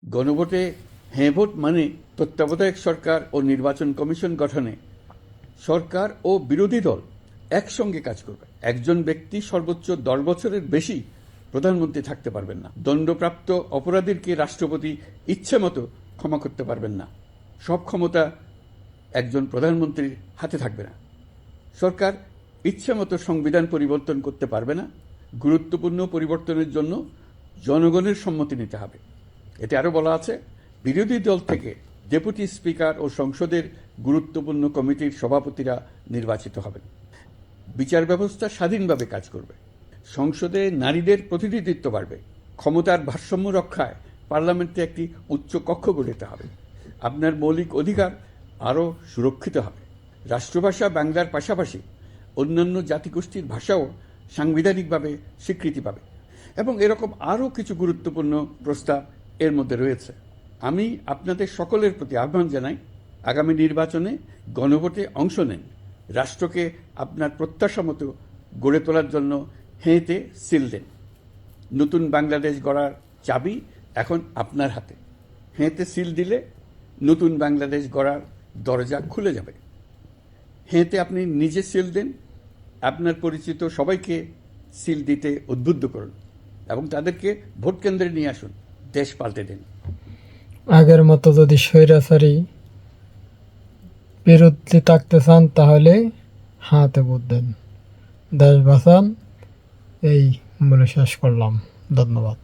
গণভোটে হ্যাঁ ভোট মানে তত্ত্বাবধায়ক সরকার ও নির্বাচন কমিশন গঠনে সরকার ও বিরোধী দল একসঙ্গে কাজ করবে। একজন ব্যক্তি সর্বোচ্চ 10 বছরের বেশি প্রধানমন্ত্রী থাকতে পারবেন না। দণ্ডপ্রাপ্ত অপরাধীকে রাষ্ট্রপতি ইচ্ছে মতো ক্ষমা করতে পারবেন না। সব ক্ষমতা একজন প্রধানমন্ত্রীর হাতে থাকবে না। সরকার ইচ্ছে মতো সংবিধান পরিবর্তন করতে পারবে না। গুরুত্বপূর্ণ পরিবর্তনের জন্য জনগণের সম্মতি নিতে হবে। এতে আরও বলা আছে, বিরোধী দল থেকে ডেপুটি স্পিকার ও সংসদের গুরুত্বপূর্ণ কমিটির সভাপতিরা নির্বাচিত হবেন। বিচার ব্যবস্থা স্বাধীনভাবে কাজ করবে। সংসদে নারীদের প্রতিনিধিত্ব বাড়বে। ক্ষমতার ভারসাম্য রক্ষায় পার্লামেন্টে একটি উচ্চ কক্ষ গঠিত হবে। আপনার মৌলিক অধিকার আরও সুরক্ষিত হবে। রাষ্ট্রভাষা বাংলার পাশাপাশি অন্যান্য জাতিগোষ্ঠীর ভাষাও সাংবিধানিকভাবে স্বীকৃতি পাবে এবং এরকম আরও কিছু গুরুত্বপূর্ণ প্রস্তাব এর মধ্যে রয়েছে। আমি আপনাদের সকলের প্রতি আহ্বান জানাই, আগামী নির্বাচনে গণভোটে অংশ নেন। রাষ্ট্রকে আপনার প্রত্যাশা মতো গড়ে তোলার জন্য হেঁতে সিল দেন। নতুন বাংলাদেশ গড়ার চাবি এখন আপনার হাতে। হেঁতে সিল দিলে নতুন বাংলাদেশ গড়ার দরজা খুলে যাবে। হেঁতে আপনি নিজে সিল দেন, আপনার পরিচিত সবাইকে সিল দিতে উদ্বুদ্ধ করুন এবং তাদেরকে ভোট কেন্দ্রে নিয়ে আসুন। দেশ পাল্টে দিন। আগের মতো যদি স্বৈরাচারী বিরুদ্ধে থাকতে চান তাহলে হাতে ভোট দেন। দেশ বাঁচান। এই বলে শেষ করলাম। ধন্যবাদ।